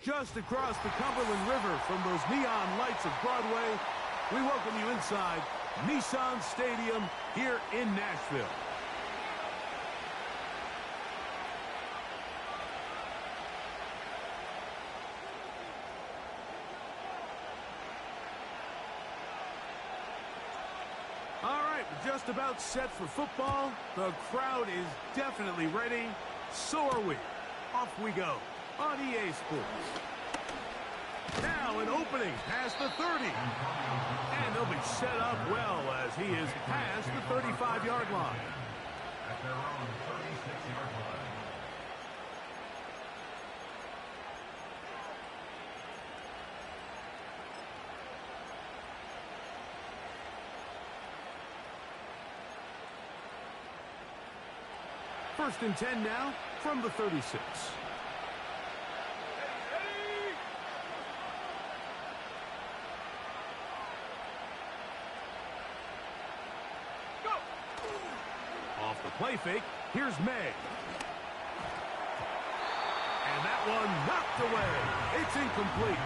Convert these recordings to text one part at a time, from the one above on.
Just across the Cumberland River from those neon lights of Broadway, we welcome you inside Nissan Stadium here in Nashville. All right, we're just about set for football. The crowd is definitely ready. So are we. Off we go on EA Sports. Now an opening past the 30. And they'll be set up well as he is past the 35-yard line. At their own 36-yard line. First and 10 now from the 36. Off the play fake, here's May. And that one knocked away. It's incomplete.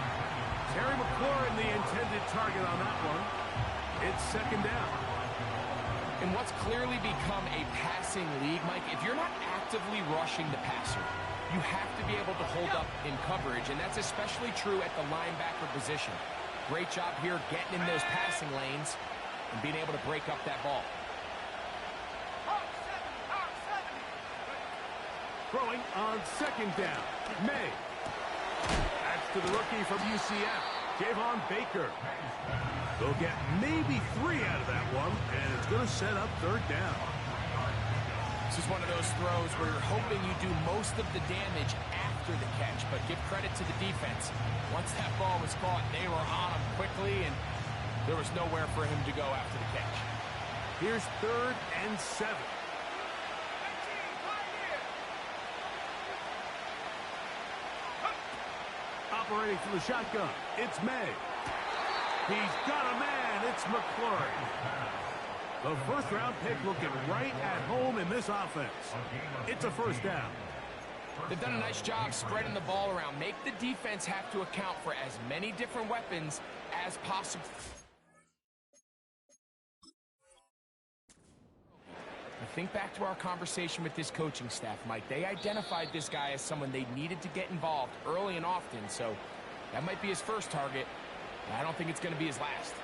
Terry McLaurin, the intended target on that one. It's second down. In what's clearly become a passing league, Mike, if you're not actively rushing the passer, you have to be able to hold up in coverage, and that's especially true at the linebacker position. Great job here getting in those passing lanes and being able to break up that ball. Throwing on second down. May. That's to the rookie from UCF, Javon Baker. They'll get maybe 3 out of that one, and it's going to set up third down. This is one of those throws where you're hoping you do most of the damage after the catch, but give credit to the defense. Once that ball was caught, they were on him quickly, and there was nowhere for him to go after the catch. Here's third and 7. Operating from the shotgun, it's May. He's got a man, it's McLaurin. The first-round pick looking right at home in this offense. It's a first down. They've done a nice job spreading the ball around. Make the defense have to account for as many different weapons as possible. Think back to our conversation with this coaching staff, Mike. They identified this guy as someone they needed to get involved early and often, so that might be his first target. I don't think it's going to be his last.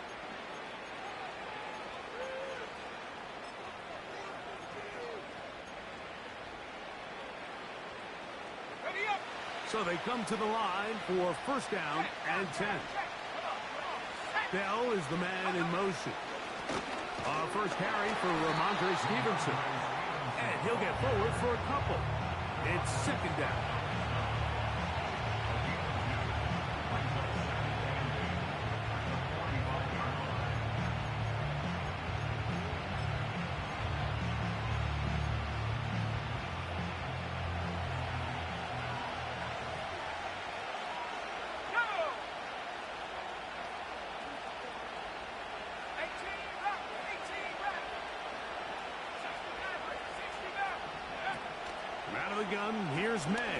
So they come to the line for first down and 10. Bell is the man in motion. First carry for Ramondre Stevenson. And he'll get forward for a couple. It's second down. Out of the gun, here's May.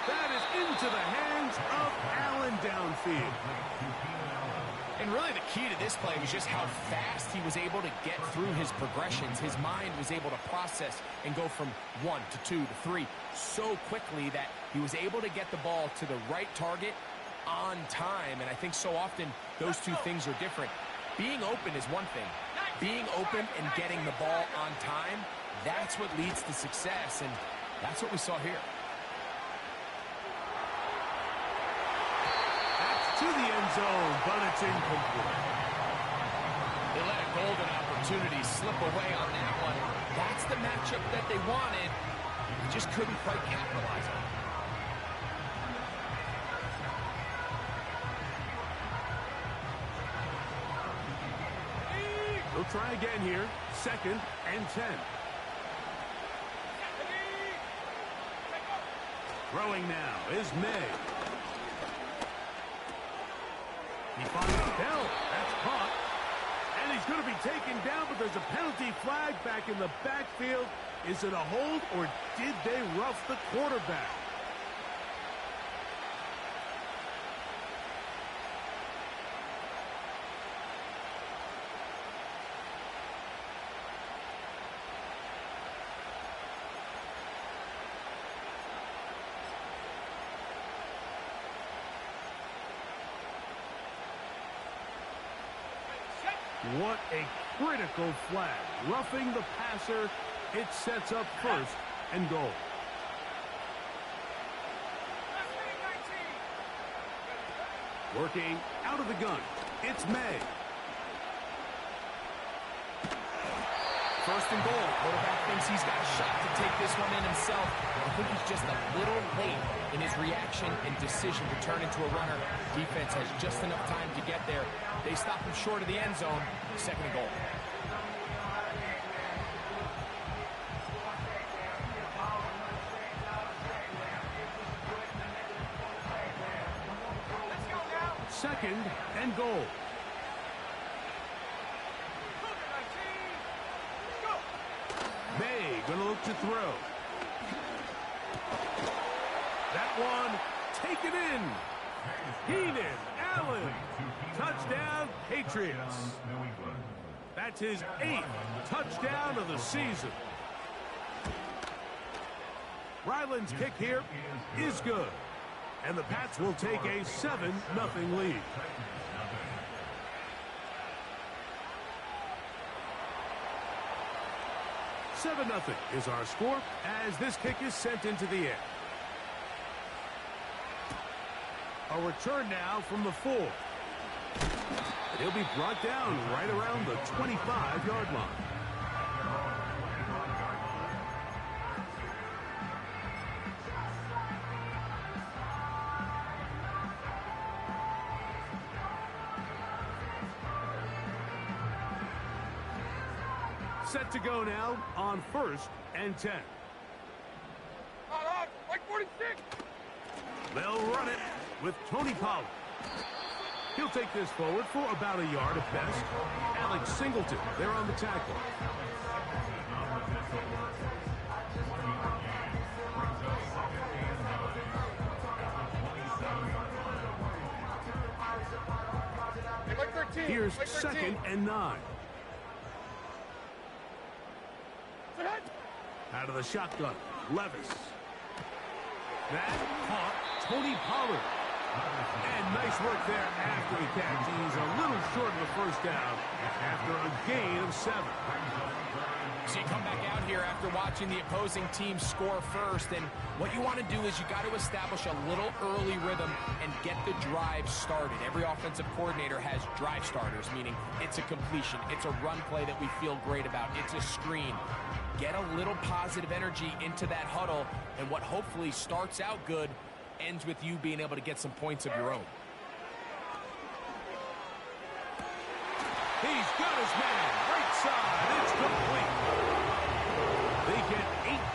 That is into the hands of Allen downfield. And really the key to this play was just how fast he was able to get through his progressions. His mind was able to process and go from 1 to 2 to 3 so quickly that he was able to get the ball to the right target on time. And I think so often those two things are different. Being open is one thing. Being open and getting the ball on time, that's what leads to success, and that's what we saw here. That's to the end zone, but it's incomplete. They let a golden opportunity slip away on that one. That's the matchup that they wanted. They just couldn't quite capitalize on it. They'll try again here. Second and 10. Throwing now is May. He finds Bell. That's caught. And he's going to be taken down, but there's a penalty flag back in the backfield. Is it a hold, or did they rough the quarterback? What a critical flag. Roughing the passer, it sets up first and goal. Working out of the gun. It's May. First and goal. Quarterback thinks he's got a shot to take this one in himself. I think he's just a little late in his reaction and decision to turn into a runner. Defense has just enough time to get there. They stop him short of the end zone. Second and goal. Second and goal. May gonna look to throw. That one taken in. Heenan, Allen, touchdown Patriots. That's his 8th touchdown of the season. Ryland's kick here is good. And the Pats will take a 7-0 lead. $7-0 is our score as this kick is sent into the air. A return now from the 4. He'll be brought down right around the 25-yard line. Set to go now on 1st and 10. Like 46. They'll run it with Tony Pollard. He'll take this forward for about a yard at best. Alex Singleton, they're on the tackle. Like 13. Here's Like 13. 2nd and 9. Out of the shotgun, Levis. That caught Tony Pollard. And nice work there after the catch. He's a little short of the first down after a gain of 7. So you come back out here after watching the opposing team score first, and what you want to do is you got to establish a little early rhythm and get the drive started. Every offensive coordinator has drive starters, meaning it's a completion, it's a run play that we feel great about, it's a screen. Get a little positive energy into that huddle, and what hopefully starts out good ends with you being able to get some points of your own. He's got his man. Right side. It's complete. They get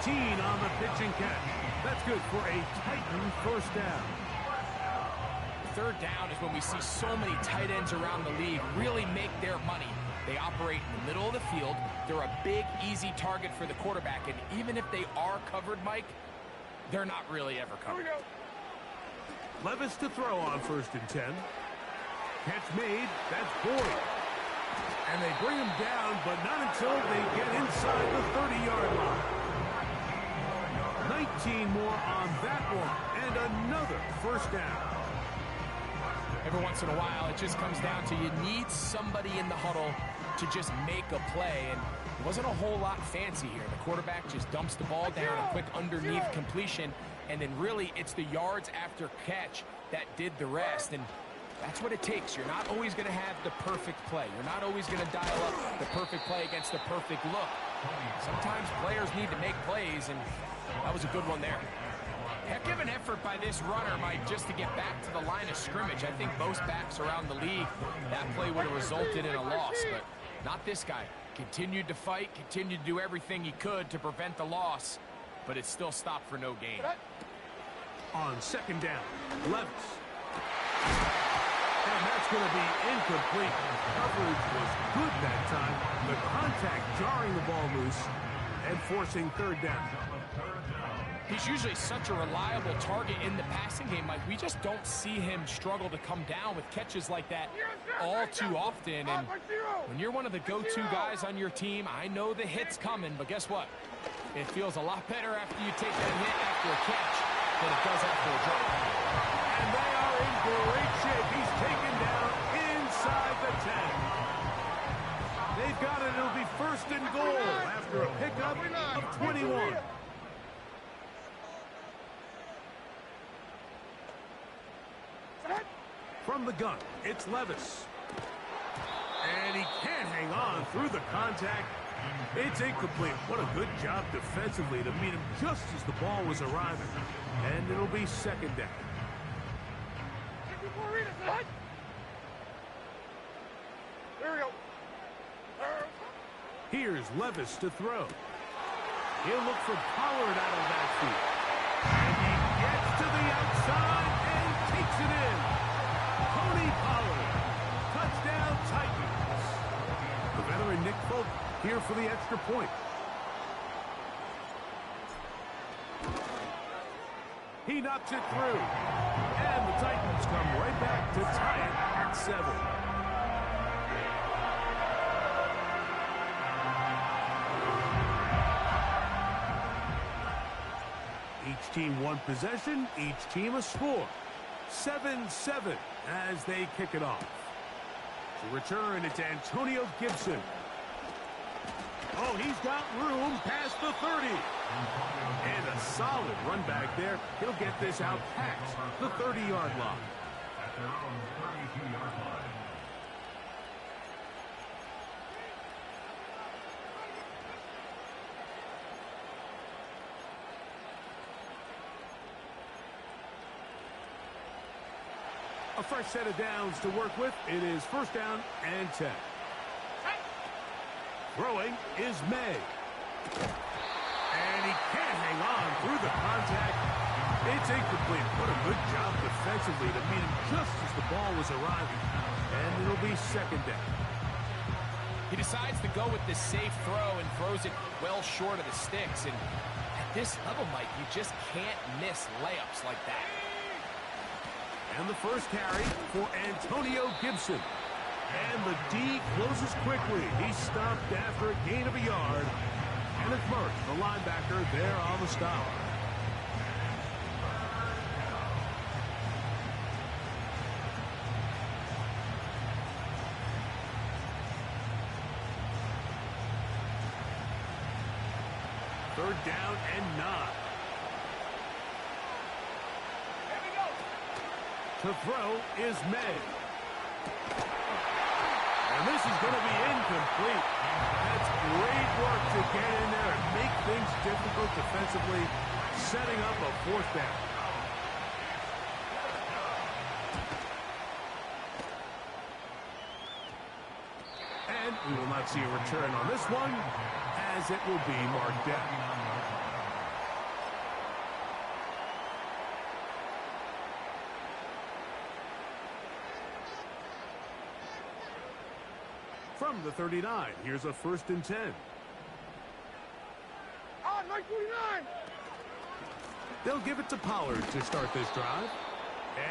18 on the pitch and catch. That's good for a Titan first down. Third down is when we see so many tight ends around the league really make their money. They operate in the middle of the field. They're a big, easy target for the quarterback. And even if they are covered, Mike, they're not really ever covered. Levis to throw on 1st and 10. Catch made. That's Boyd. And they bring him down, but not until they get inside the 30-yard line. 19 more on that one. And another first down. Every once in a while, it just comes down to you need somebody in the huddle to just make a play. And it wasn't a whole lot fancy here. The quarterback just dumps the ball down, a quick underneath completion, and then really it's the yards after catch that did the rest. And that's what it takes. You're not always going to have the perfect play. You're not always going to dial up the perfect play against the perfect look. Sometimes players need to make plays, and that was a good one there. Heck of an effort by this runner, Mike, just to get back to the line of scrimmage. I think most backs around the league, that play would have resulted in a loss, but not this guy. Continued to fight, continued to do everything he could to prevent the loss, but it still stopped for no gain. On 2nd down, Levis. And that's going to be incomplete. Coverage was good that time. The contact jarring the ball loose and forcing 3rd down. He's usually such a reliable target in the passing game, Mike. We just don't see him struggle to come down with catches like that all too often. And when you're one of the go-to guys on your team, I know the hit's coming, but guess what? It feels a lot better after you take that hit after a catch than it does after a drop. And they are in great shape. He's taken down inside the 10. got it. It'll be first and goal after a pickup of 21. From the gun, it's Levis. And he can't hang on through the contact. It's incomplete. What a good job defensively to meet him just as the ball was arriving. And it'll be second down. There we go. Here's Levis to throw. He'll look for Pollard out of that field. And he gets to the outside and takes it in. Tony Pollard. Touchdown Titans. The veteran Nick Folk here for the extra point. He knocks it through. And the Titans come right back to tie it at 7. Each team one possession, each team a score. 7-7 as they kick it off. To return, it's Antonio Gibson. Oh, he's got room past the 30. And a solid run back there. He'll get this out past the 30-yard line. At their own 32-yard line. A fresh set of downs to work with. It is first down and 10. Throwing is May. And he can't hang on through the contact. It's incomplete. What a good job defensively to meet him just as the ball was arriving. And it'll be second down. He decides to go with this safe throw and throws it well short of the sticks. And at this level, Mike, you just can't miss layups like that. And the first carry for Antonio Gibson. And the D closes quickly. He stopped after a gain of a yard. And it's Murray, the linebacker, there on the stop. Third down and 9. To throw is May. And this is going to be incomplete. That's great work to get in there and make things difficult defensively, setting up a fourth down. And we will not see a return on this one, as it will be marked down. From the 39, here's a first and 10. On, Mike 49. They'll give it to Pollard to start this drive.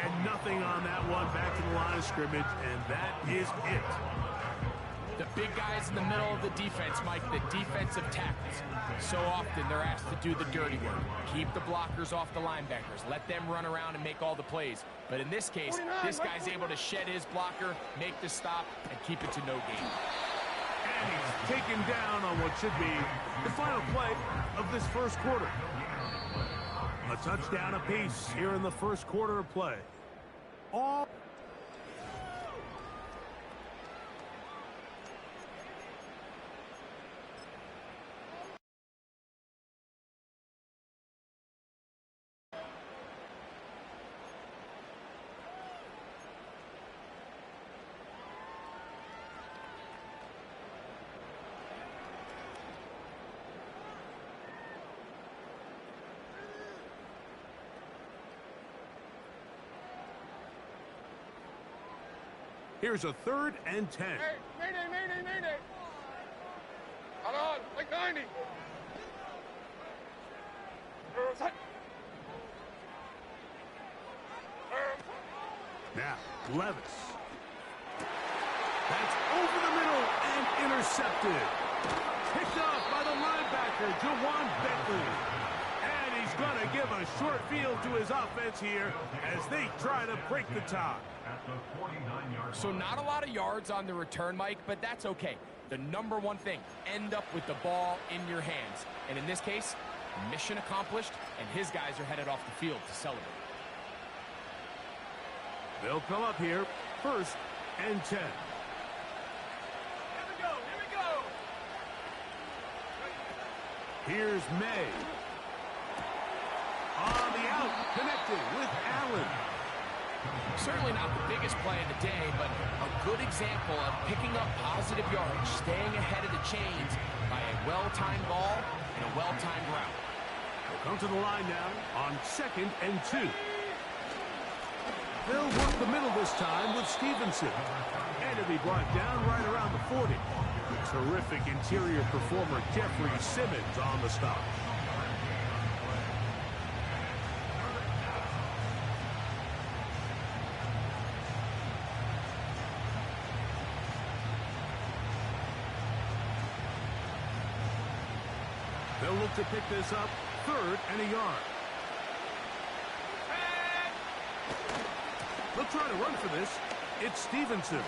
And nothing on that one, back to the line of scrimmage, and that is it. The big guys in the middle of the defense, Mike, the defensive tackles. So often they're asked to do the dirty work. Keep the blockers off the linebackers. Let them run around and make all the plays. But in this case, this guy's able to shed his blocker, make the stop, and keep it to no gain. And he's taken down on what should be the final play of this first quarter. A touchdown apiece here in the first quarter of play. All here's a third and 10. Hey, mayday. On, like 90. Now, Levis. That's over the middle and intercepted. Picked off by the linebacker, Jawan Bentley. And he's going to give a short field to his offense here as they try to break the tie. At the 49-yard So not a lot of yards on the return, Mike, but that's okay. The number one thing, end up with the ball in your hands. And in this case, mission accomplished, and his guys are headed off the field to celebrate. They'll come up here, 1st and 10. Here we go. Here's May. On the out, connected with Allen. Certainly not the biggest play of the day, but a good example of picking up positive yardage, staying ahead of the chains by a well-timed ball and a well-timed route. They'll come to the line now on 2nd and 2. They'll work the middle this time with Stevenson. And it'll be brought down right around the 40. Terrific interior performer Jeffrey Simmons on the stop. They'll look to pick this up, 3rd and a yard. They'll try to run for this. It's Stevenson.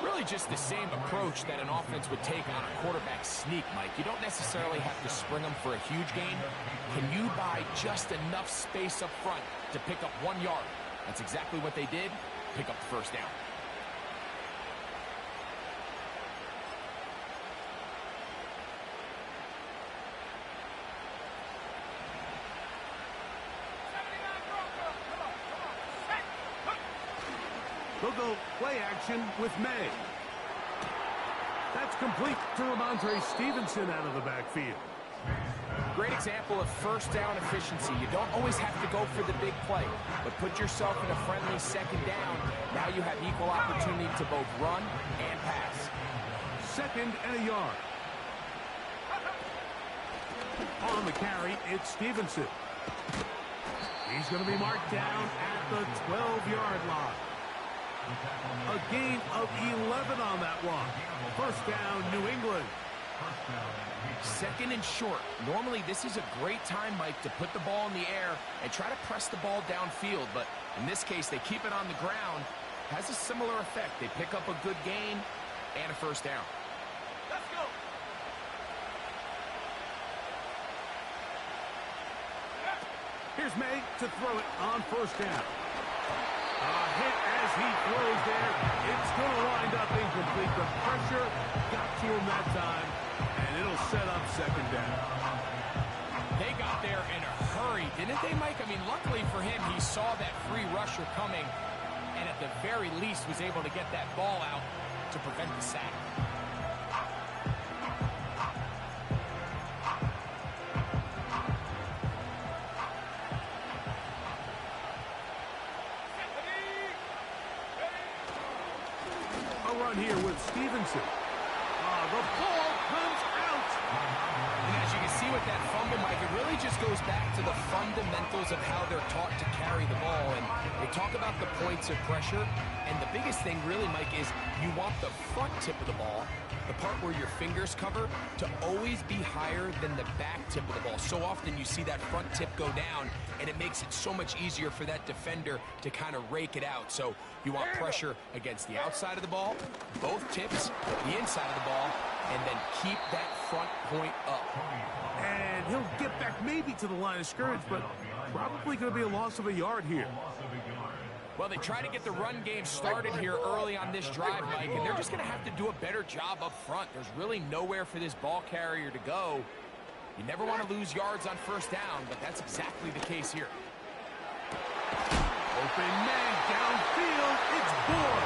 Really just the same approach that an offense would take on a quarterback sneak, Mike. You don't necessarily have to spring them for a huge gain. Can you buy just enough space up front to pick up 1 yard? That's exactly what they did. Pick up the 1st down. They'll go play action with May. That's complete to Ramondre Stevenson out of the backfield. Great example of 1st down efficiency. You don't always have to go for the big play, but put yourself in a friendly 2nd down. Now you have equal opportunity to both run and pass. 2nd and a yard. On the carry, it's Stevenson. He's going to be marked down at the 12-yard line. A gain of 11 on that one. 1st down, New England. 2nd and short. Normally, this is a great time, Mike, to put the ball in the air and try to press the ball downfield. But in this case, they keep it on the ground. Has a similar effect. They pick up a good gain and a 1st down. Let's go. Here's May to throw it on 1st down. A hit as he throws there. It's going to wind up incomplete. The pressure got to him that time, and it'll set up 2nd down. They got there in a hurry, didn't they, Mike? I mean, luckily for him, he saw that free rusher coming, and at the very least was able to get that ball out to prevent the sack. Run here with Stevenson. The ball comes out. And as you can see with that fumble, Mike, it really just goes back to the fundamentals of how they're taught to carry the ball. And they talk about the points of pressure. And the biggest thing really, Mike, is you want the front tip of the ball, the part where your fingers cover, to always be higher than the back tip of the ball. So often you see that front tip go down, and it makes it so much easier for that defender to kind of rake it out. So you want pressure against the outside of the ball, both tips, the inside of the ball, and then keep that front point up. And he'll get back maybe to the line of scrimmage, but probably going to be a loss of a yard here. Well, they try to get the run game started here early on this drive, Mike, and they're just going to have to do a better job up front. There's really nowhere for this ball carrier to go. You never want to lose yards on 1st down, but that's exactly the case here. Open man downfield. It's Boyd.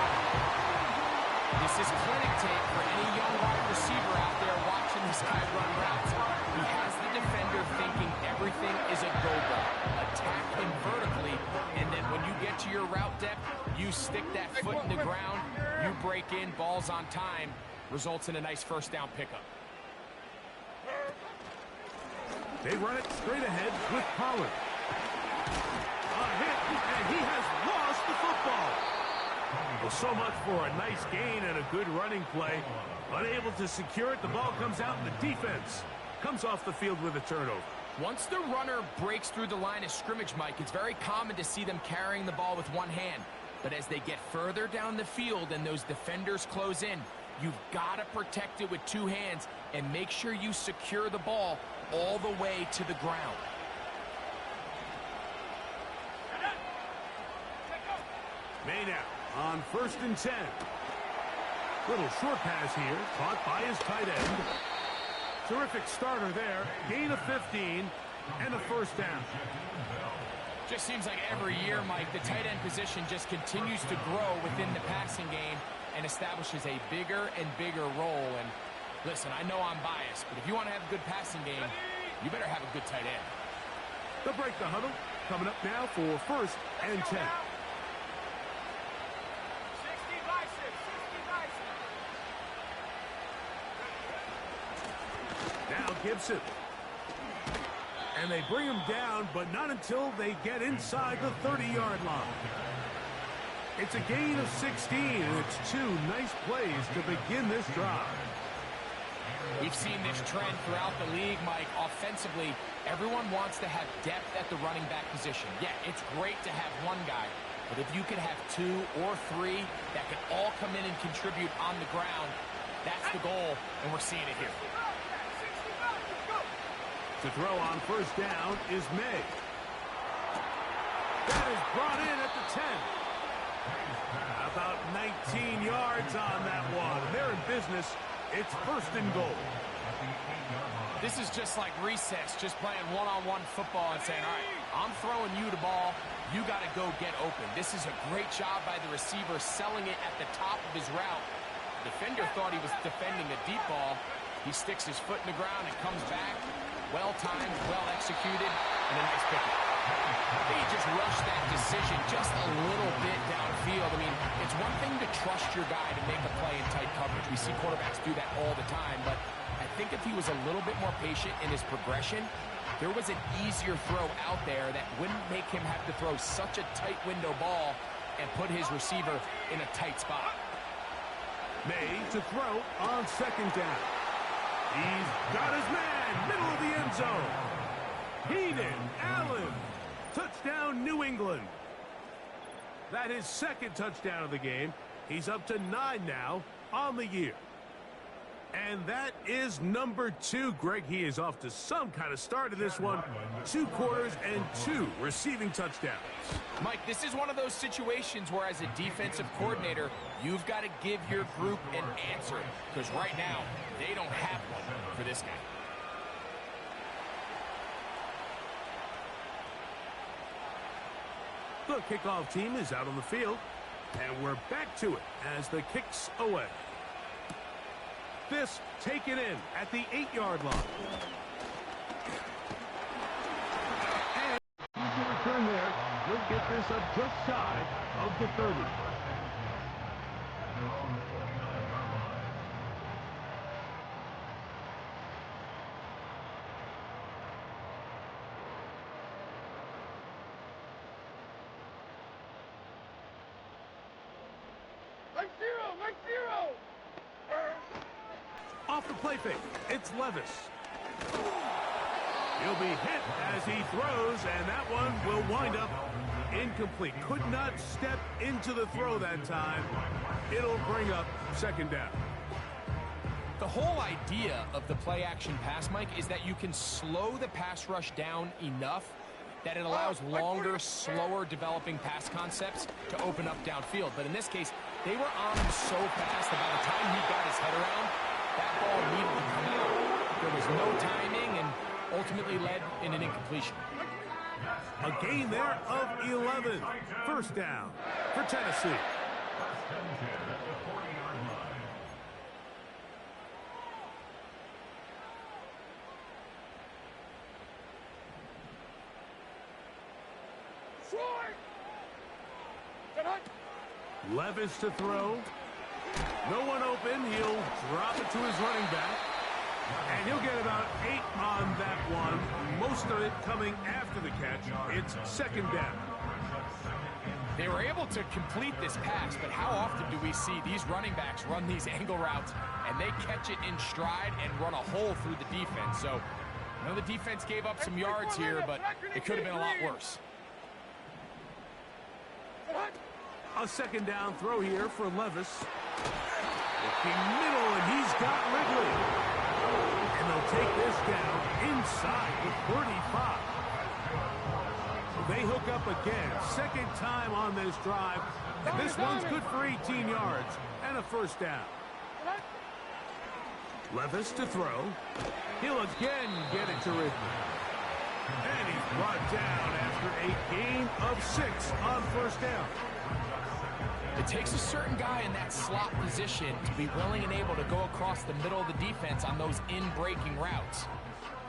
This is clinic tape for any young wide receiver out there watching this guy run routes. He has the defender thinking everything is a go ball. Attack him vertically, and then when you get to your route depth, you stick that foot in the ground, you break in, balls on time, results in a nice 1st down pickup. They run it straight ahead with Pollard. A hit, and he has lost the football. Well, so much for a nice gain and a good running play. Unable to secure it, the ball comes out, and the defense comes off the field with a turnover. Once the runner breaks through the line of scrimmage, Mike, it's very common to see them carrying the ball with one hand. But as they get further down the field and those defenders close in, You've got to protect it with two hands and make sure you secure the ball all the way to the ground. May now on 1st and 10. Little short pass here, caught by his tight end. Terrific starter there. Gain of 15 and a first down. Just seems like every year, Mike, the tight end position just continues to grow within the passing game and establishes a bigger and bigger role. And listen, I know I'm biased, but if you want to have a good passing game, you better have a good tight end. They'll break the huddle. Coming up now for 1st and 10. Now Gibson. And they bring him down, but not until they get inside the 30-yard line. It's a gain of 16, and it's two nice plays to begin this drive. We've seen this trend throughout the league, Mike. Offensively, everyone wants to have depth at the running back position. Yeah, it's great to have one guy, but if you can have two or three that can all come in and contribute on the ground, that's the goal, and we're seeing it here. To throw on 1st down is May. That is brought in at the 10. About 19 yards on that one. They're in business. It's 1st and goal. This is just like recess, just playing one-on-one football and saying, all right, I'm throwing you the ball. You got to go get open. This is a great job by the receiver selling it at the top of his route. The defender thought he was defending a deep ball. He sticks his foot in the ground and comes back. Well-timed, well-executed, and a nice pickup. He just rushed that decision just a little bit downfield. I mean, it's one thing to trust your guy to make a play in tight coverage. We see quarterbacks do that all the time, but I think if he was a little bit more patient in his progression, there was an easier throw out there that wouldn't make him have to throw such a tight window ball and put his receiver in a tight spot. May to throw on 2nd down. He's got his man, middle of the end zone. Keenan Allen, touchdown New England. That is 2nd touchdown of the game. He's up to 9 now on the year. And that is number 2. Greg, he is off to some kind of start in this one. 2 quarters and 2 receiving touchdowns. Mike, this is one of those situations where as a defensive coordinator, you've got to give your group an answer. Because right now, they don't have one for this game. The kickoff team is out on the field. And we're back to it as the kick's away. This taken in at the 8-yard line. And easy return there. We'll get this up just shy of the 30. Make zero! Off the play fake, it's Levis. He'll be hit as he throws, and that one will wind up incomplete. Could not step into the throw that time. It'll bring up 2nd down. The whole idea of the play-action pass, Mike, is that you can slow the pass rush down enough that it allows longer, slower developing pass concepts to open up downfield. But in this case, they were on him so fast that by the time he got his head around, that ball needed to come out. There was no timing and ultimately led in an incompletion. A gain there of 11. 1st down for Tennessee. Levis to throw. No one open. He'll drop it to his running back. And he'll get about 8 on that one. Most of it coming after the catch. It's 2nd down. They were able to complete this pass, but how often do we see these running backs run these angle routes and they catch it in stride and run a hole through the defense? So, I know the defense gave up some yards here, but it could have been a lot worse. A 2nd down throw here for Levis. Looking middle, and he's got Ridley. And they'll take this down inside the 35. So they hook up again. Second time on this drive. And this one's good for 18 yards and a first down. Levis to throw. He'll again get it to Ridley. And he's brought down after a gain of 6 on first down. It takes a certain guy in that slot position to be willing and able to go across the middle of the defense on those in-breaking routes.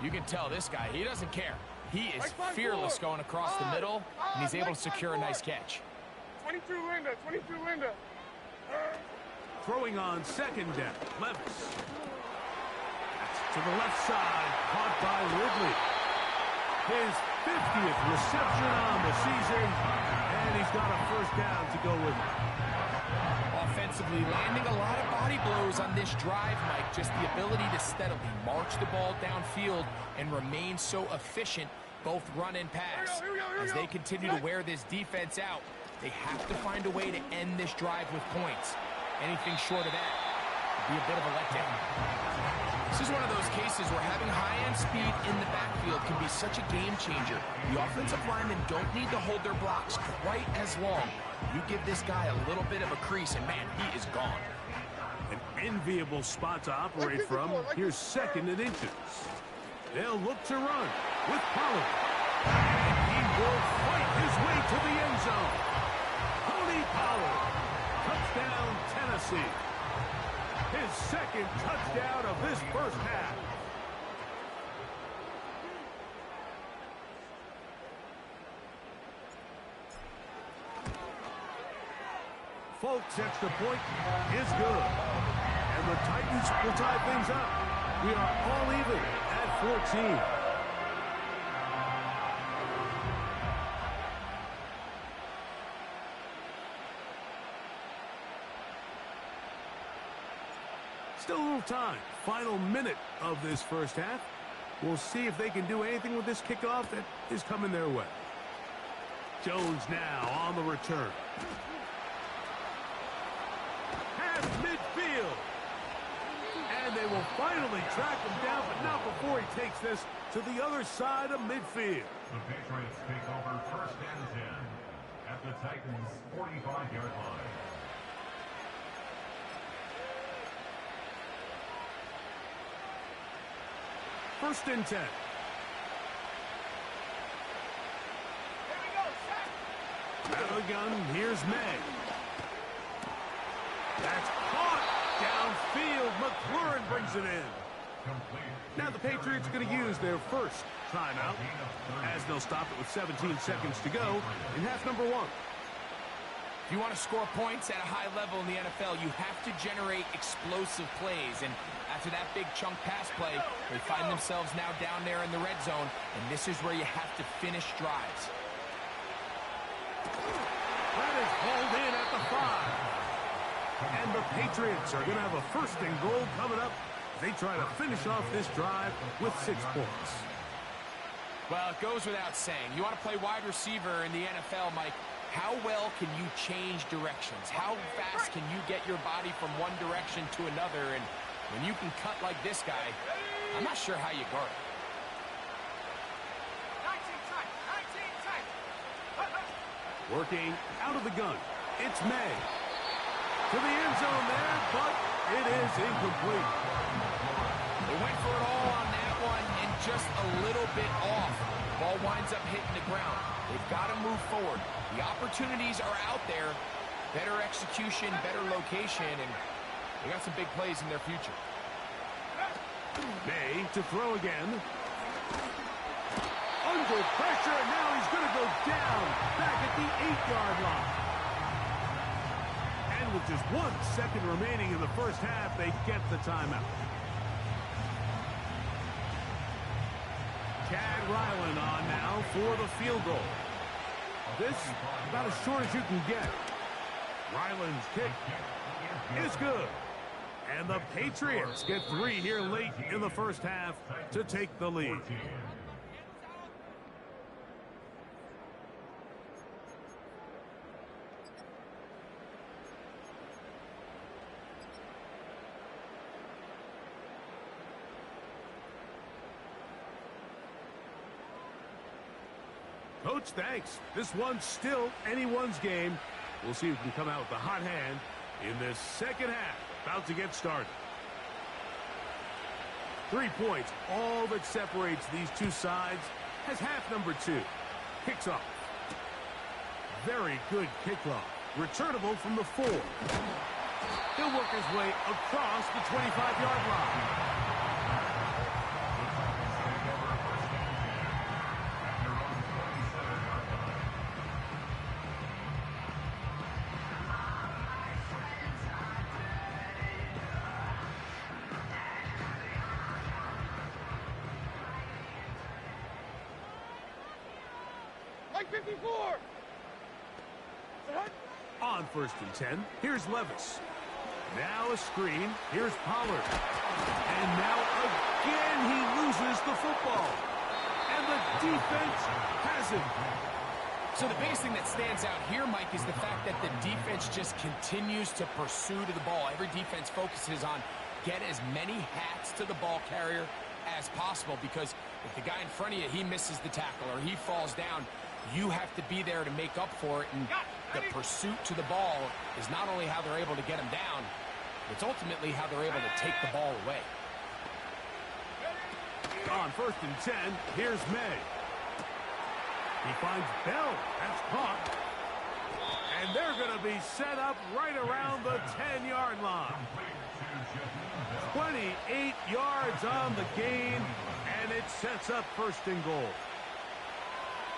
You can tell this guy, he doesn't care. He is fearless going across the middle, and he's able to secure a nice catch. 22 Linda, 22 Linda. Throwing on second down, Levis. That's to the left side, caught by Ridley. His 50th reception on the season, and he's got a first down to go with it. Offensively, landing a lot of body blows on this drive, Mike. Just the ability to steadily march the ball downfield and remain so efficient, both run and pass. As they continue to wear this defense out, they have to find a way to end this drive with points. Anything short of that would be a bit of a letdown. This is one of those cases where having high-end speed in the backfield can be such a game changer. The offensive linemen don't need to hold their blocks quite as long. You give this guy a little bit of a crease, and man, he is gone. An enviable spot to operate from. Here's second and inches. They'll look to run with Pollard. And he will fight his way to the end zone. Tony Pollard. Touchdown, Tennessee. His second touchdown of this first half. Folks, extra point is good. And the Titans will tie things up. We are all even at 14. Still a little time. Final minute of this first half. We'll see if they can do anything with this kickoff that is coming their way. Jones now on the return. Past midfield. And they will finally track him down, but not before he takes this to the other side of midfield. The Patriots take over first and 10 at the Titans' 45-yard line. First and 10. Out of the gun, here's May. That's caught downfield. McLaurin brings it in. Now the Patriots are going to use their first timeout as they'll stop it with 17 seconds to go in half number 1. If you want to score points at a high level in the NFL, you have to generate explosive plays. And after that big chunk pass play, they find themselves now down there in the red zone, and this is where you have to finish drives. That is hauled in at the 5. And the Patriots are going to have a first and goal coming up. They try to finish off this drive with 6 points. Well, it goes without saying. You want to play wide receiver in the NFL, Mike. How well can you change directions? How fast can you get your body from one direction to another? And when you can cut like this guy, I'm not sure how you guard it. 19 tight. Working out of the gun. It's May. To the end zone there, but it is incomplete. They went for it all on that one and just a little bit off. Ball winds up hitting the ground. They've got to move forward. The opportunities are out there. Better execution, better location, and they got some big plays in their future. May to throw again. Under pressure, and now he's going to go down back at the 8-yard line. And with just 1 second remaining in the first half, they get the timeout. Chad Ryland on now for the field goal. This about as short as you can get. Ryland's kick is good. And the Patriots get 3 here late in the first half to take the lead. Coach, thanks. This one's still anyone's game. We'll see who can come out with the hot hand in this second half. About to get started. 3 points, all that separates these two sides, has half number 2. Kicks off. Very good kickoff. Returnable from the 4. He'll work his way across the 25-yard line. Like 54. On 1st and 10, here's Levis. Now a screen. Here's Pollard. And now again he loses the football. And the defense has it. So the biggest thing that stands out here, Mike, is the fact that the defense just continues to pursue to the ball. Every defense focuses on get as many hats to the ball carrier as possible, because if the guy in front of you, he misses the tackle or he falls down, you have to be there to make up for it. And the pursuit to the ball is not only how they're able to get him down, it's ultimately how they're able to take the ball away. On 1st and 10, here's May. He finds Bell. That's caught. And they're going to be set up right around the 10-yard line. 28 yards on the gain, and it sets up 1st and goal.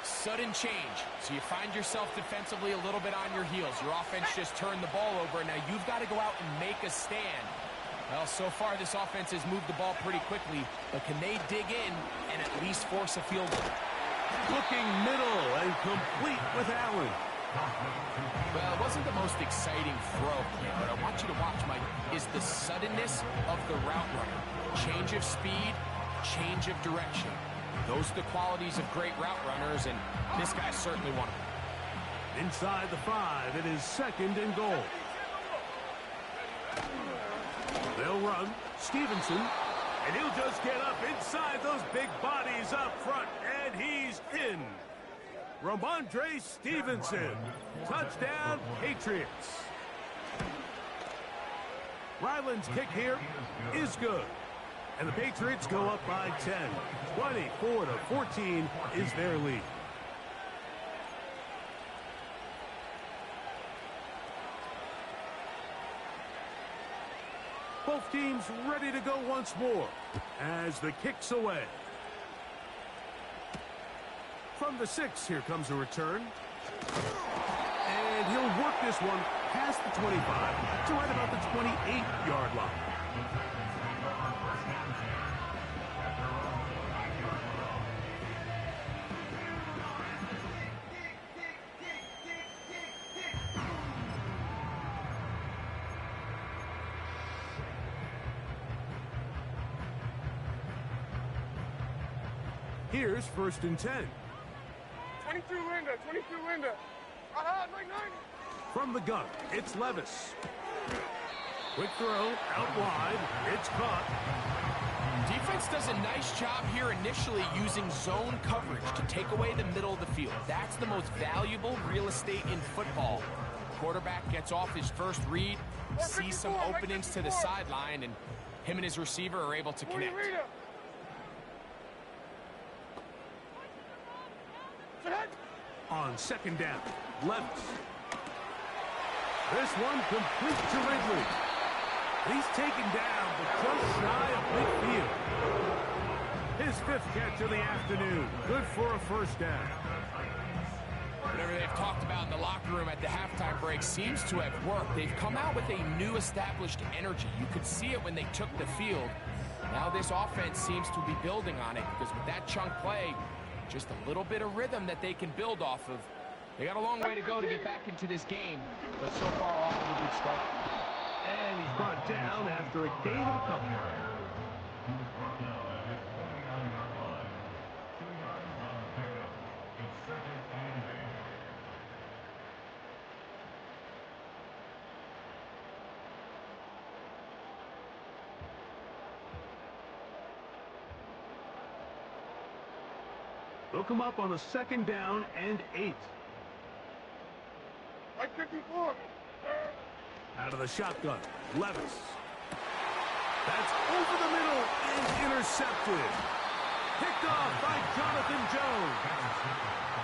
Sudden change. So you find yourself defensively a little bit on your heels. Your offense just turned the ball over. Now you've got to go out and make a stand. Well, so far this offense has moved the ball pretty quickly, but can they dig in and at least force a field goal? Looking middle and complete with Allen. Well, it wasn't the most exciting throw, but I want you to watch, Mike, is the suddenness of the route runner. Change of speed, change of direction. Those are the qualities of great route runners, and this guy's certainly one of them. Inside the 5, it is 2nd and goal. They'll run. Stevenson. And he'll just get up inside those big bodies up front. And he's in. Ramondre Stevenson. Touchdown, Patriots. Ryland's kick here is good. And the Patriots go up by 10. 24-14 is their lead. Both teams ready to go once more as the kick's away. From the 6, here comes a return. And he'll work this one past the 25 to right about the 28-yard line. Here's 1st and 10. 22 Linda, 22 Linda. Like 90. From the gun, it's Levis. Quick throw, out wide. It's caught. Defense does a nice job here initially using zone coverage to take away the middle of the field. That's the most valuable real estate in football. Quarterback gets off his first read, sees some openings to the sideline, and him and his receiver are able to connect. On 2nd down, Levis. This one complete to Ridley. He's taken down, but just shy of midfield. His 5th catch of the afternoon. Good for a 1st down. Whatever they've talked about in the locker room at the halftime break seems to have worked. They've come out with a new established energy. You could see it when they took the field. Now this offense seems to be building on it, because with that chunk play, just a little bit of rhythm that they can build off of. They got a long way to go to get back into this game, but so far off to a good start. And he's brought down after a gain of a couple. They'll come up on a 2nd down and 8. Like 54. Out of the shotgun, Levis. That's over the middle and intercepted. Picked off by Jonathan Jones.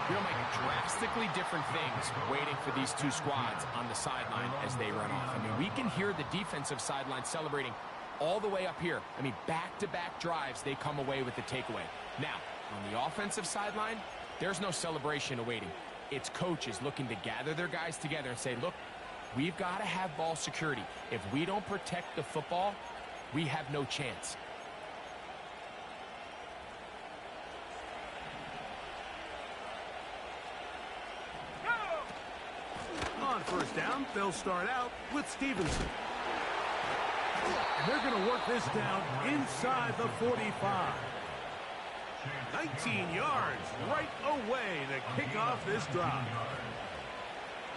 You'll make drastically different things waiting for these two squads on the sideline as they run off. I mean, we can hear the defensive sideline celebrating all the way up here. I mean, back-to-back drives, they come away with the takeaway. Now, on the offensive sideline, there's no celebration awaiting. It's coaches looking to gather their guys together and say, look, we've got to have ball security. If we don't protect the football, we have no chance. On 1st down, they'll start out with Stevenson. And they're going to work this down inside the 45. 19 yards right away to kick off this drive.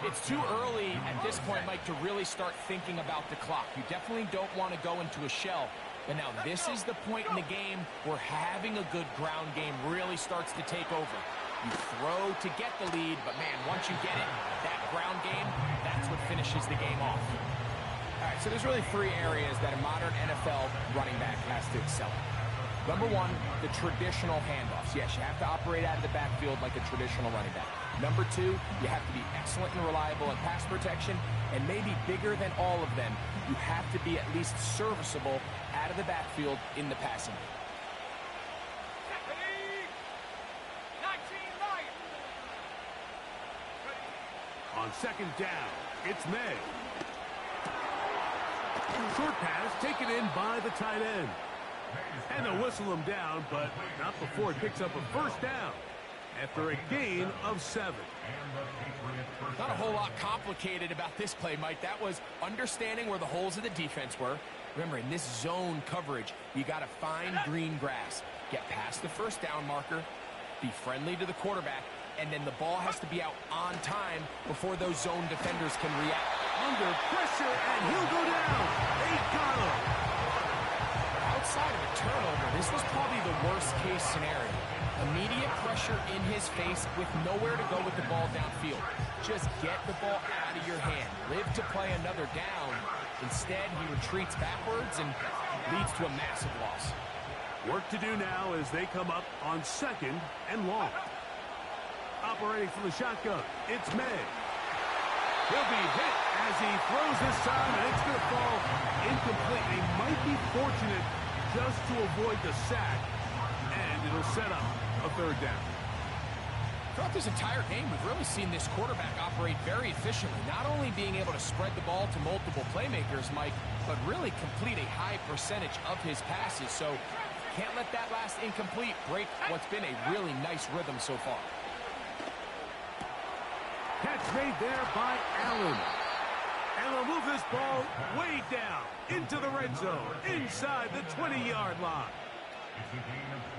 It's too early at this point, Mike, to really start thinking about the clock. You definitely don't want to go into a shell. But now this is the point in the game where having a good ground game really starts to take over. You throw to get the lead, but man, once you get it, that ground game, that's what finishes the game off. All right, so there's really 3 areas that a modern NFL running back has to excel at. Number 1, the traditional handoffs. Yes, you have to operate out of the backfield like a traditional running back. Number 2, you have to be excellent and reliable in pass protection, and maybe bigger than all of them, you have to be at least serviceable out of the backfield in the passing game. On 2nd down, it's May. Short pass taken in by the tight end. And they'll whistle him down, but not before he picks up a 1st down after a gain of 7. Not a whole lot complicated about this play, Mike. That was understanding where the holes of the defense were. Remember, in this zone coverage, you got to find green grass. Get past the 1st down marker, be friendly to the quarterback, and then the ball has to be out on time before those zone defenders can react. Under pressure, and he'll go down. They got him. Outside of a turnover, this was probably the worst-case scenario. Immediate pressure in his face with nowhere to go with the ball downfield. Just get the ball out of your hand. Live to play another down. Instead, he retreats backwards and leads to a massive loss. Work to do now as they come up on 2nd and long. Operating from the shotgun, it's May. He'll be hit as he throws this time, and it's going to fall incomplete. They might be fortunate just to avoid the sack, and it'll set up a 3rd down. Throughout this entire game, we've really seen this quarterback operate very efficiently, not only being able to spread the ball to multiple playmakers, Mike, but really complete a high percentage of his passes. So can't let that last incomplete break what's been a really nice rhythm so far. Catch made there by Allen. And they'll move this ball way down into the red zone, inside the 20-yard line.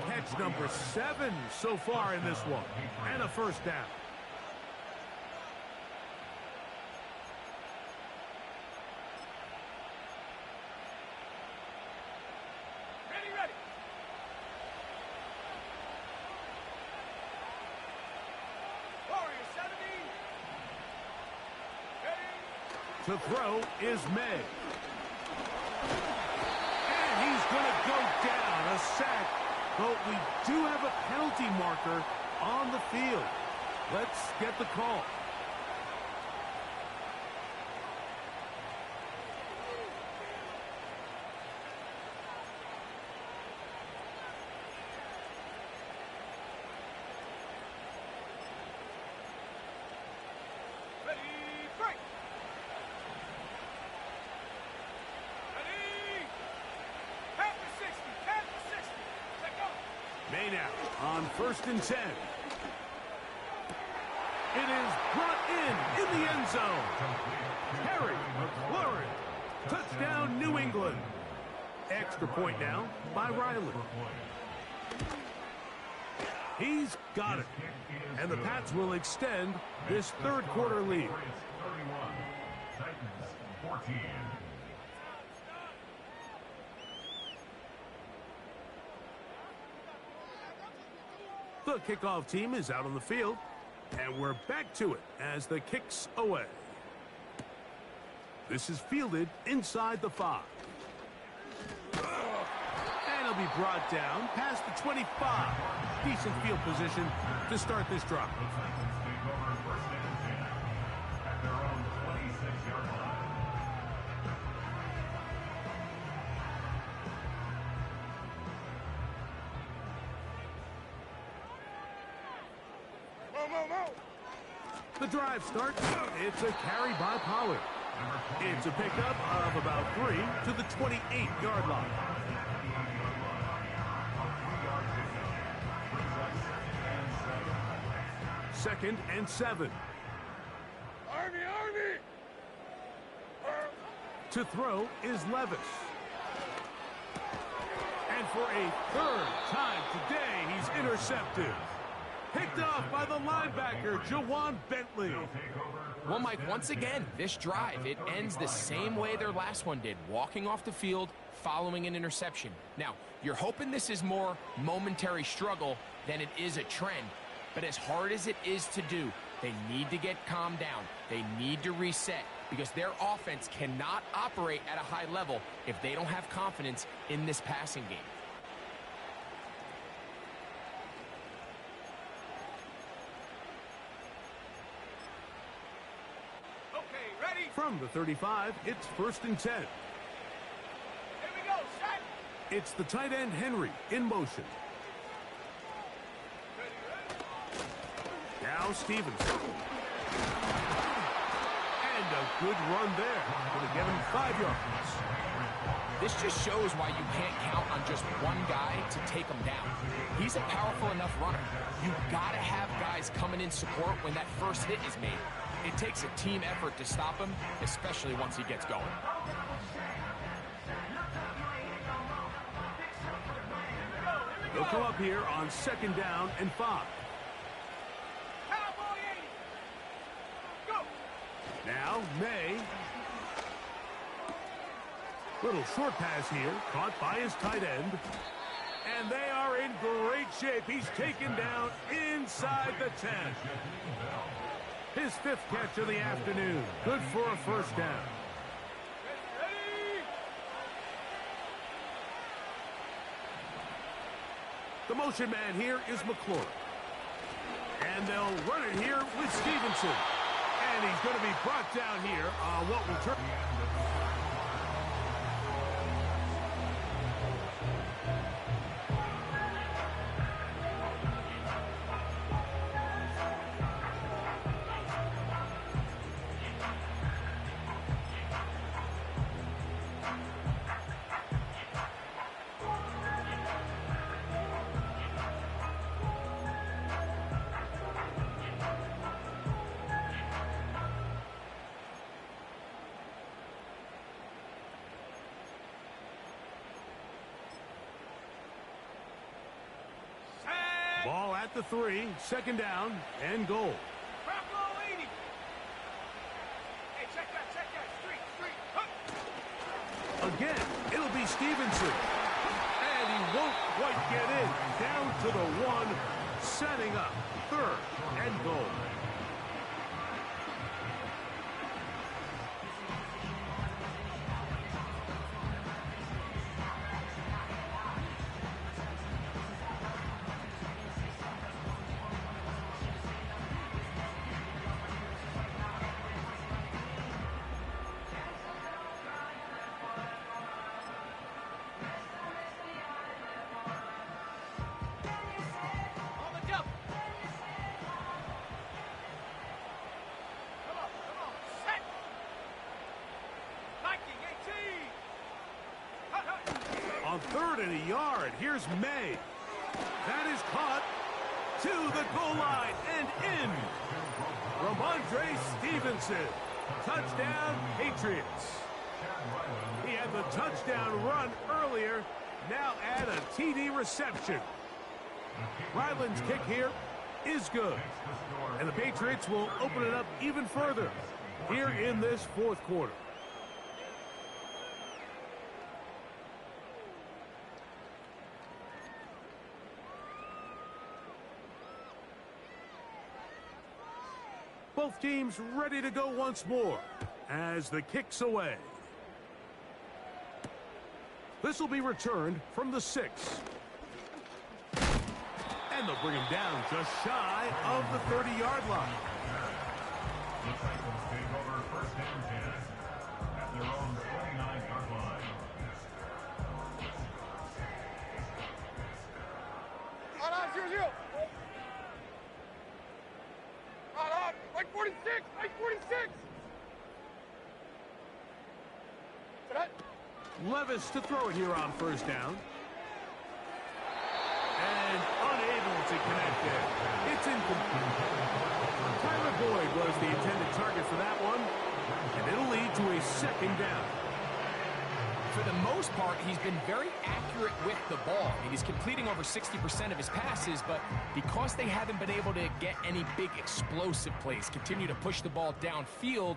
Catch number 7 so far in this one, and a 1st down. Ready. Warrior 70. To throw is May. And he's going to go down, a sack. But we do have a penalty marker on the field. Let's get the call. Ready, break. Ready. Half to 60. Let go. May now on 1st and 10. It is brought in the end zone. Harry McLaurin. Touchdown, New England. Extra point now by Riley. He's got it. And the Pats will extend this 3rd quarter lead. 31, Titans 14. The kickoff team is out on the field, and we're back to it as the kick's away. This is fielded inside the 5. And it'll be brought down past the 25. Decent field position to start this drive. The Titans take over first and 10 at their own 26-yard line. The drive starts. It's a carry by Pollard. It's a pickup of about 3 to the 28-yard line. Second and 7. Army! To throw is Levis. And for a third time today, he's intercepted. Picked off by the linebacker, Jawan Bentley. Well, Mike, once again, this drive, it ends the same way their last one did, walking off the field, following an interception. Now, you're hoping this is more momentary struggle than it is a trend, but as hard as it is to do, they need to get calmed down. They need to reset because their offense cannot operate at a high level if they don't have confidence in this passing game. From the 35, it's first and 10. Here we go, set! It's the tight end, Henry, in motion. Now Stevenson. And a good run there. Going to get him 5 yards. This just shows why you can't count on just one guy to take him down. He's a powerful enough runner. You've got to have guys coming in support when that first hit is made. It takes a team effort to stop him, especially once he gets going. They'll come up here on second down and 5. Cowboy 80! Go! Now, May. Little short pass here, caught by his tight end. And they are in great shape. He's taken down inside the 10. His 5th catch of the afternoon. Good for a first down. Ready! The motion man here is McClure. And they'll run it here with Stevenson. And he's going to be brought down here on what will turn. Ball at the 3, second down and goal. Crocco 80! Hey, check that, street, Again, it'll be Stevenson. And he won't quite get in. Down to the 1, setting up third and goal. On 3rd and a yard, here's May. That is caught to the goal line and in. Ramondre Stevenson. Touchdown, Patriots. He had the touchdown run earlier. Now add a TD reception. Ryland's kick here is good. And the Patriots will open it up even further here in this 4th quarter. Both teams ready to go once more as the kick's away. This will be returned from the 6. And they'll bring him down just shy of the 30-yard line. The Titans take over first and 10 at their own 29-yard line. Hold on, 0-0. Hold on, like 46, like 46. Levis to throw it here on first down. And unable to connect there. It's incomplete. Tyler Boyd was the intended target for that one. And it'll lead to a second down. For the most part, he's been very accurate with the ball. I mean, he's completing over 60% of his passes, but because they haven't been able to get any big explosive plays, continue to push the ball downfield,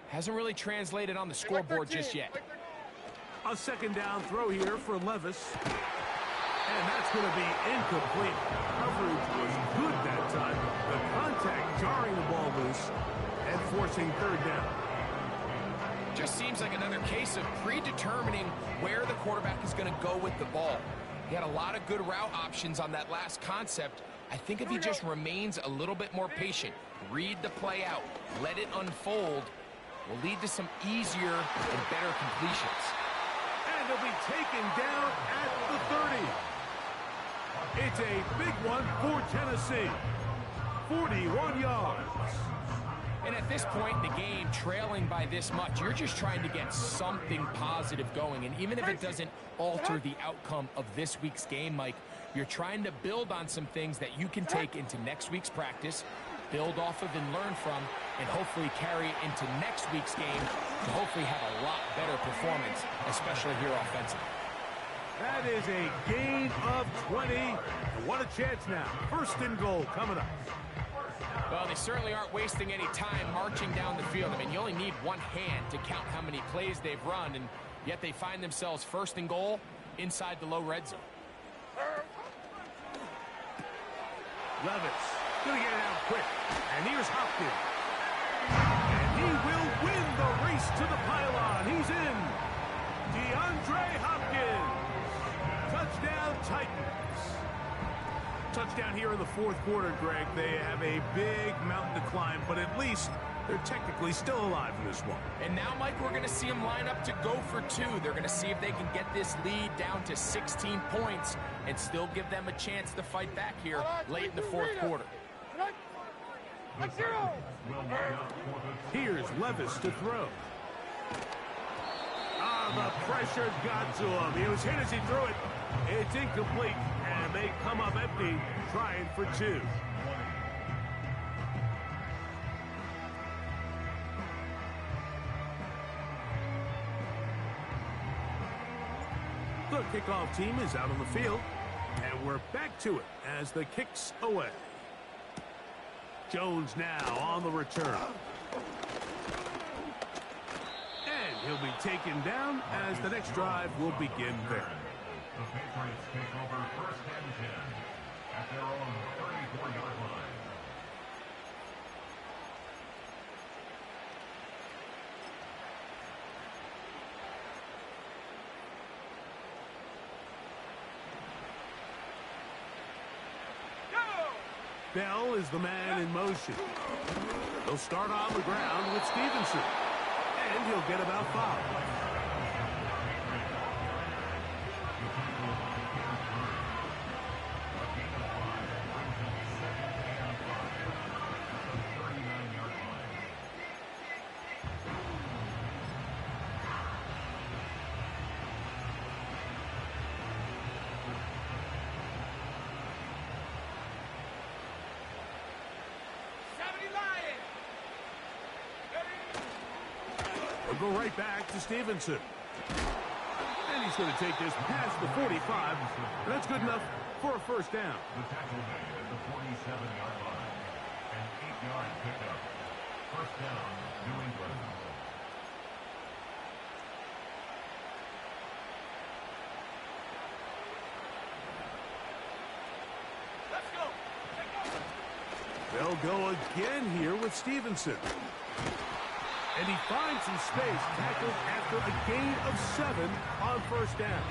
hasn't really translated on the scoreboard just yet. A second down throw here for Levis. And that's going to be incomplete. Coverage was good that time. The contact jarring the ball loose and forcing third down. Just seems like another case of predetermining where the quarterback is going to go with the ball. He had a lot of good route options on that last concept. I think if he just remains a little bit more patient, read the play out, let it unfold, will lead to some easier and better completions. And he'll be taken down at the 30. It's a big one for Tennessee. 41 yards. And at this point in the game, trailing by this much, you're just trying to get something positive going. And even if it doesn't alter the outcome of this week's game, Mike, you're trying to build on some things that you can take into next week's practice, build off of and learn from, and hopefully carry it into next week's game to hopefully have a lot better performance, especially here offensively. That is a gain of 20. And what a chance now. First and goal coming up. Well, they certainly aren't wasting any time marching down the field. I mean, you only need one hand to count how many plays they've run, and yet they find themselves first and goal inside the low red zone. Levis going to get it out quick. And here's Hopkins. And he will win the race to the pylon. He's in. DeAndre Hopkins. Touchdown, Titans. Touchdown here in the fourth quarter, Greg. They have a big mountain to climb, but at least they're technically still alive in this one. And now, Mike, we're going to see them line up to go for two. They're going to see if they can get this lead down to 16 points and still give them a chance to fight back here late in the fourth quarter. Here's Levis to throw. The pressure got to him. He was hit as he threw it. It's incomplete, and they come up empty, trying for two. The kickoff team is out on the field, and we're back to it as the kick's away. Jones now on the return. And he'll be taken down as the next drive will begin there. The Patriots take over first and 10 at their own 34-yard line. Bell is the man in motion. They'll start on the ground with Stevenson. And he'll get about 5. We'll go right back to Stevenson. And he's going to take this past the 45. And that's good enough for a first down. The tackle made at the 47-yard line. An 8-yard pickup. First down, New England. They'll go again here with Stevenson. And he finds some space, tackled after a gain of 7 on first down.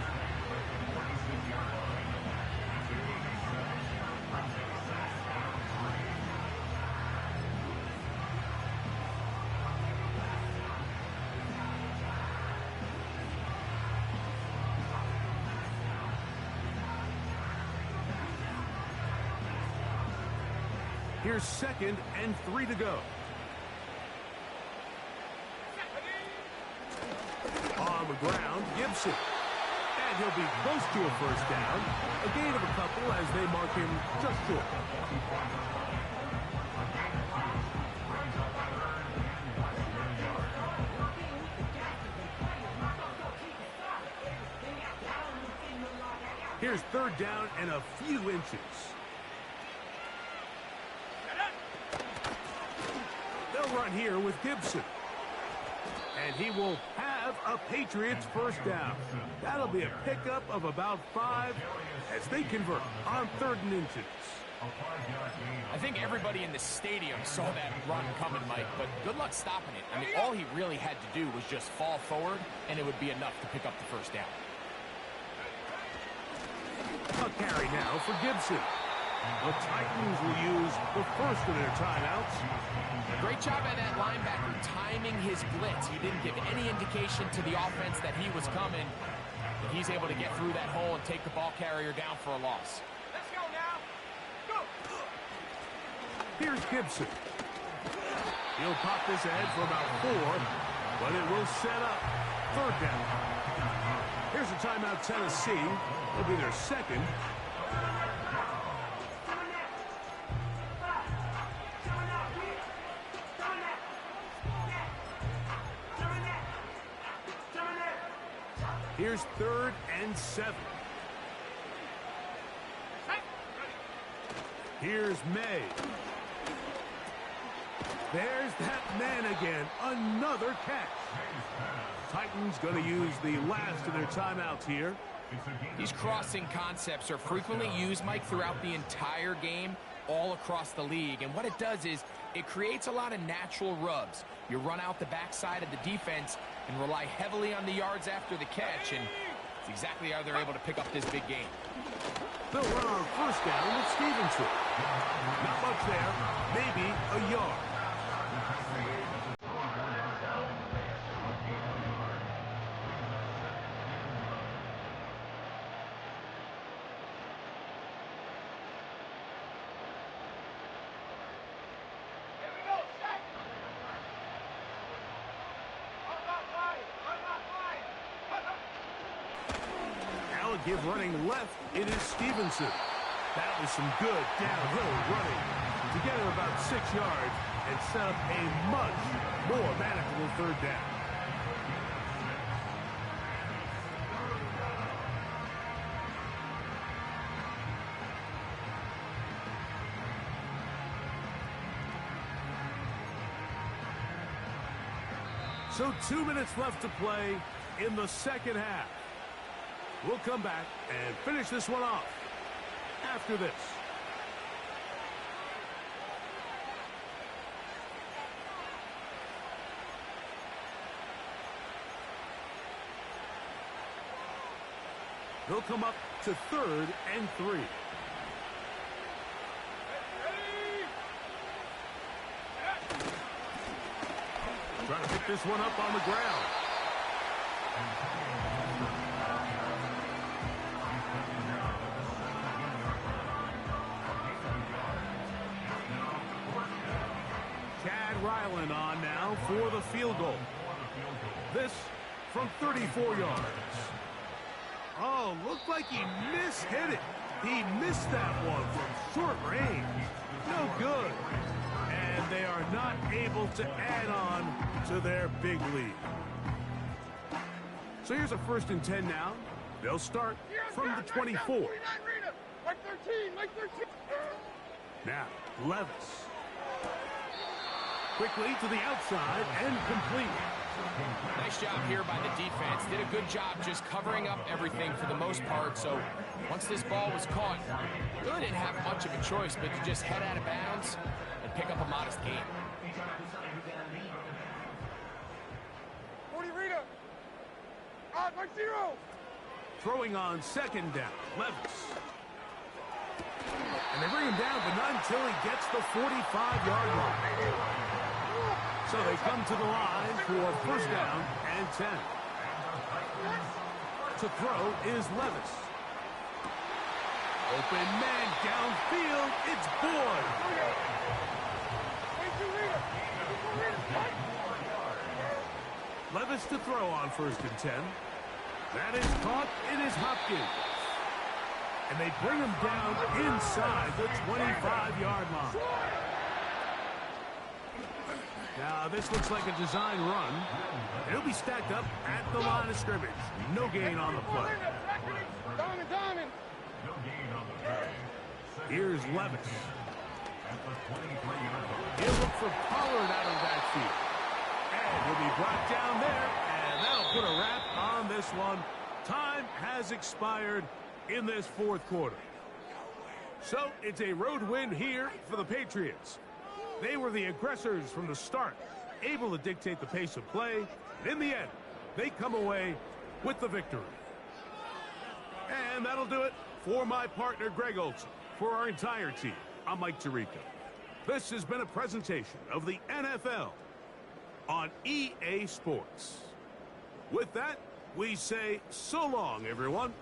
Here's 2nd and 3 to go. On the ground, Gibson. And he'll be close to a first down. A gain of a couple as they mark him just short. Here's 3rd down and a few inches. They'll run here with Gibson. And he will have a Patriots first down. That'll be a pickup of about 5 as they convert on 3rd and inches. I think everybody in the stadium saw that run coming, Mike, but good luck stopping it. I mean, all he really had to do was just fall forward, and it would be enough to pick up the first down. A carry now for Gibson. The Titans will use the first of their timeouts. Great job by that linebacker timing his blitz. He didn't give any indication to the offense that he was coming. And he's able to get through that hole and take the ball carrier down for a loss. Let's go now. Go. Here's Gibson. He'll pop this ahead for about 4, but it will set up 3rd down. Here's a timeout, Tennessee. It'll be their 2nd. Here's 3rd and 7. Here's May. There's that man again. Another catch. Titans going to use the last of their timeouts here. These crossing concepts are frequently used, Mike, throughout the entire game, all across the league. And what it does is it creates a lot of natural rubs. You run out the backside of the defense and rely heavily on the yards after the catch, and it's exactly how they're able to pick up this big game. They'll run on first down with Stevenson. Not much there, maybe a yard. Give running left, it is Stevenson. That was some good downhill running to get him about 6 yards and set up a much more manageable 3rd down. So 2 minutes left to play in the 2nd half. We'll come back and finish this one off after this. They'll come up to 3rd and 3. Trying to pick this one up on the ground. Ryland on now for the field goal. This from 34 yards. Oh, looked like he mishit it. He missed that one from short range. No good. And they are not able to add on to their big lead. So here's a 1st and 10 now. They'll start from the 24. Mike 13, Mike 13. Now, Levis. Quickly to the outside and complete. Nice job here by the defense. Did a good job just covering up everything for the most part. So once this ball was caught, really didn't have much of a choice but to just head out of bounds and pick up a modest gain. 40 Rita. Odd, Mike 0. Throwing on second down, Levis. And they bring him down, but not until he gets the 45-yard line. So they come to the line for first down and 10. To throw is Levis. Open man downfield. It's Boyd. Levis to throw on first and 10. That is caught. It is Hopkins. And they bring him down inside the 25-yard line. Now, this looks like a design run. It'll be stacked up at the line of scrimmage. No gain on the play. Diamond. Here's Levis. He'll look for Pollard out of that field. And he'll be brought down there, and that'll put a wrap on this one. Time has expired in this fourth quarter. So it's a road win here for the Patriots. They were the aggressors from the start, able to dictate the pace of play. And in the end, they come away with the victory. And that'll do it for my partner, Greg Olson. For our entire team, I'm Mike Tirico. This has been a presentation of the NFL on EA Sports. With that, we say so long, everyone.